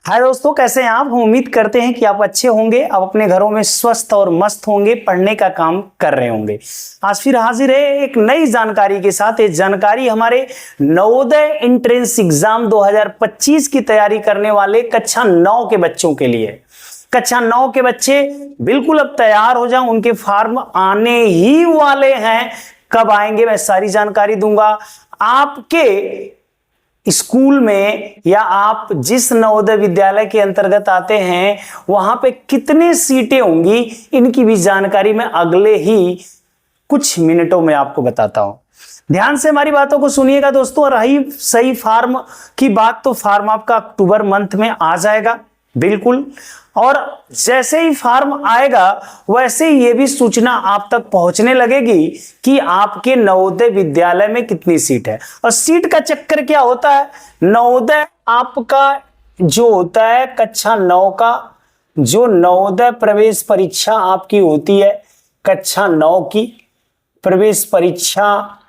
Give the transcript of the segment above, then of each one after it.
हाय दोस्तों, कैसे हैं आप। हम उम्मीद करते हैं कि आप अच्छे होंगे, आप अपने घरों में स्वस्थ और मस्त होंगे, पढ़ने का काम कर रहे होंगे। आज फिर हाजिर है एक नई जानकारी के साथ। ये जानकारी हमारे नवोदय एंट्रेंस एग्जाम 2025 की तैयारी करने वाले कक्षा 9 के बच्चों के लिए। कक्षा 9 के बच्चे बिल्कुल अब तैयार हो जाओ, उनके फॉर्म आने ही वाले हैं। कब आएंगे मैं सारी जानकारी दूंगा। आपके स्कूल में या आप जिस नवोदय विद्यालय के अंतर्गत आते हैं वहां पे कितनी सीटें होंगी, इनकी भी जानकारी मैं अगले ही कुछ मिनटों में आपको बताता हूं। ध्यान से हमारी बातों को सुनिएगा दोस्तों। रही सही फॉर्म की बात, तो फॉर्म आपका अक्टूबर मंथ में आ जाएगा बिल्कुल। और जैसे ही फॉर्म आएगा वैसे ही ये भी सूचना आप तक पहुंचने लगेगी कि आपके नवोदय विद्यालय में कितनी सीट है। और सीट का चक्कर क्या होता है, नवोदय आपका जो होता है कक्षा 9 का जो नवोदय प्रवेश परीक्षा आपकी होती है, कक्षा 9 की प्रवेश परीक्षा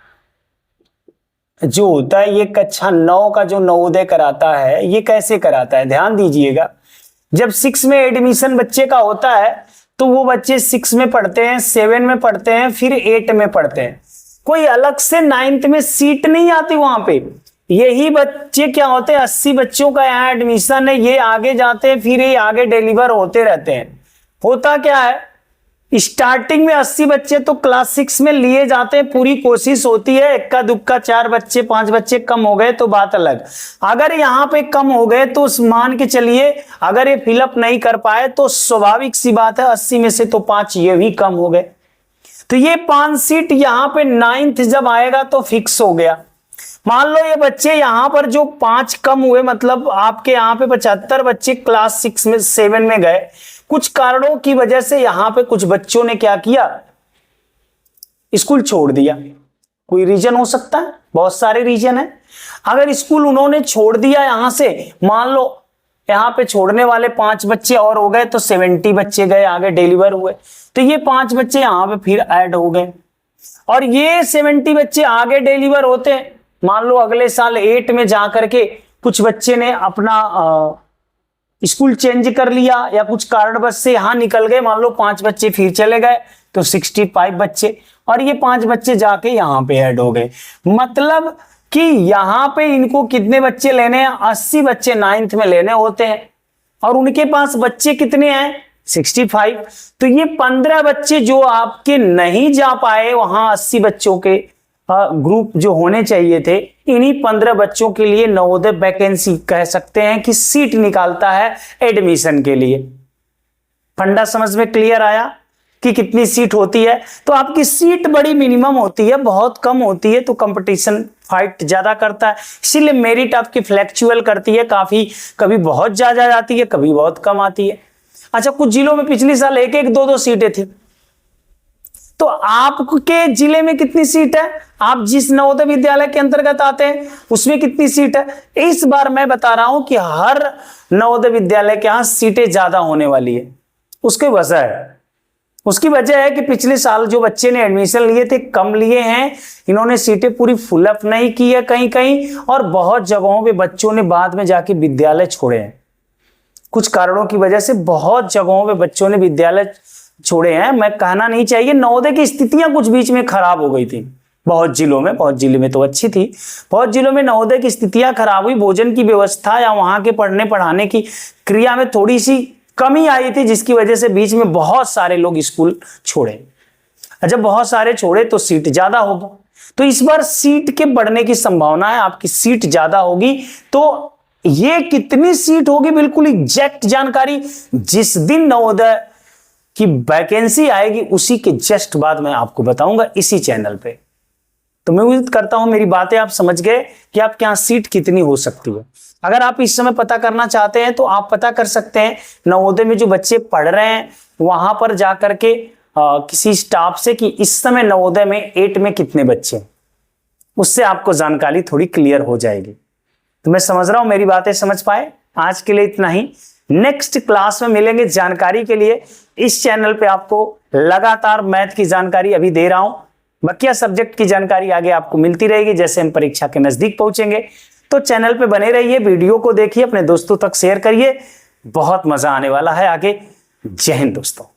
जो होता है, ये कक्षा 9 का जो नवोदय कराता है, ये कैसे कराता है ध्यान दीजिएगा। जब 6 में एडमिशन बच्चे का होता है तो वो बच्चे 6 में पढ़ते हैं, 7 में पढ़ते हैं, फिर 8 में पढ़ते हैं। कोई अलग से 9th में सीट नहीं आती वहां पे। यही बच्चे क्या होते हैं, 80 बच्चों का यहाँ एडमिशन है, ये आगे जाते हैं, फिर ये आगे डिलीवर होते रहते हैं। होता क्या है, स्टार्टिंग में 80 बच्चे तो क्लास 6 में लिए जाते हैं, पूरी कोशिश होती है, इक्का दुक्का 4 बच्चे 5 बच्चे कम हो गए तो बात अलग। अगर यहाँ पे कम हो गए तो मान के चलिए, अगर ये फिलअप नहीं कर पाए तो स्वाभाविक सी बात है 80 में से तो 5 ये भी कम हो गए। तो ये 5 सीट यहाँ पे 9th जब आएगा तो फिक्स हो गया। मान लो ये बच्चे यहाँ पर जो 5 कम हुए, मतलब आपके यहाँ पे 75 बच्चे क्लास 6 में 7 में गए, कुछ कारणों की वजह से यहां पे कुछ बच्चों ने क्या किया, स्कूल छोड़ दिया। कोई रीजन हो सकता है, बहुत सारे रीजन है। अगर स्कूल उन्होंने छोड़ दिया यहां से, मान लो यहां पे छोड़ने वाले 5 बच्चे और हो गए तो 70 बच्चे गए आगे डिलीवर हुए, तो ये 5 बच्चे यहां पे फिर ऐड हो गए। और ये 70 बच्चे आगे डिलीवर होते हैं, मान लो अगले साल 8 में जाकर के कुछ बच्चे ने अपना स्कूल चेंज कर लिया या कुछ कारणवश से यहां निकल गए, मान लो 5 बच्चे फिर चले गए तो 65 बच्चे, और ये 5 बच्चे जाके यहां पे ऐड हो गए। मतलब कि यहां पे इनको कितने बच्चे लेने हैं, 80 बच्चे 9th में लेने होते हैं, और उनके पास बच्चे कितने हैं, 65। तो ये 15 बच्चे जो आपके नहीं जा पाए वहां 80 बच्चों के ग्रुप जो होने चाहिए थे, इन्हीं 15 बच्चों के लिए नवोदय वैकेंसी कह सकते हैं कि सीट निकालता है एडमिशन के लिए। फंडा समझ में क्लियर आया कि कितनी सीट होती है। तो आपकी सीट बड़ी मिनिमम होती है, बहुत कम होती है तो कंपटीशन फाइट ज्यादा करता है, इसीलिए मेरिट आपकी फ्लैक्चुअल करती है, काफी कभी बहुत ज्यादा जाती है, कभी बहुत कम आती है। अच्छा, कुछ जिलों में पिछले साल 1-1, 2-2 सीटें थी। तो आपके जिले में कितनी सीट है, आप जिस नवोदय विद्यालय के अंतर्गत आते हैं उसमें कितनी सीट है। इस बार मैं बता रहा हूं कि हर नवोदय विद्यालय के यहां सीटें ज्यादा होने वाली है। उसकी वजह है कि पिछले साल जो बच्चे ने एडमिशन लिए थे कम लिए हैं, इन्होंने सीटें पूरी फुल अप नहीं की है कहीं कहीं, और बहुत जगहों पे बच्चों ने बाद में जाके विद्यालय छोड़े हैं। कुछ कारणों की वजह से बहुत जगहों पे बच्चों ने विद्यालय छोड़े हैं। मैं कहना नहीं चाहिए, नवोदय की स्थितियां कुछ बीच में खराब हो गई थी बहुत जिलों में तो अच्छी थी, बहुत जिलों में नवोदय की स्थितियां खराब हुई, भोजन की व्यवस्था या वहां के पढ़ने पढ़ाने की क्रिया में थोड़ी सी कमी आई थी, जिसकी वजह से बीच में बहुत सारे लोग स्कूल छोड़े। जब बहुत सारे छोड़े तो सीट ज्यादा होगी, तो इस बार सीट के बढ़ने की संभावना है, आपकी सीट ज्यादा होगी। तो ये कितनी सीट होगी बिल्कुल एग्जैक्ट जानकारी जिस दिन नवोदय की वैकेंसी आएगी उसी के जस्ट बाद मैं आपको बताऊंगा इसी चैनल पे। तो मैं उम्मीद करता हूं मेरी बातें आप समझ गए कि आपके यहां सीट कितनी हो सकती है। अगर आप इस समय पता करना चाहते हैं तो आप पता कर सकते हैं नवोदय में जो बच्चे पढ़ रहे हैं वहां पर जाकर के किसी स्टाफ से कि इस समय नवोदय में 8 में कितने बच्चे, उससे आपको जानकारी थोड़ी क्लियर हो जाएगी। तो मैं समझ रहा हूं मेरी बातें समझ पाए। आज के लिए इतना ही, नेक्स्ट क्लास में मिलेंगे जानकारी के लिए। इस चैनल पे आपको लगातार मैथ की जानकारी अभी दे रहा हूं, बकिया सब्जेक्ट की जानकारी आगे आपको मिलती रहेगी जैसे हम परीक्षा के नजदीक पहुंचेंगे। तो चैनल पे बने रहिए, वीडियो को देखिए, अपने दोस्तों तक शेयर करिए, बहुत मजा आने वाला है आगे। जय हिंद दोस्तों।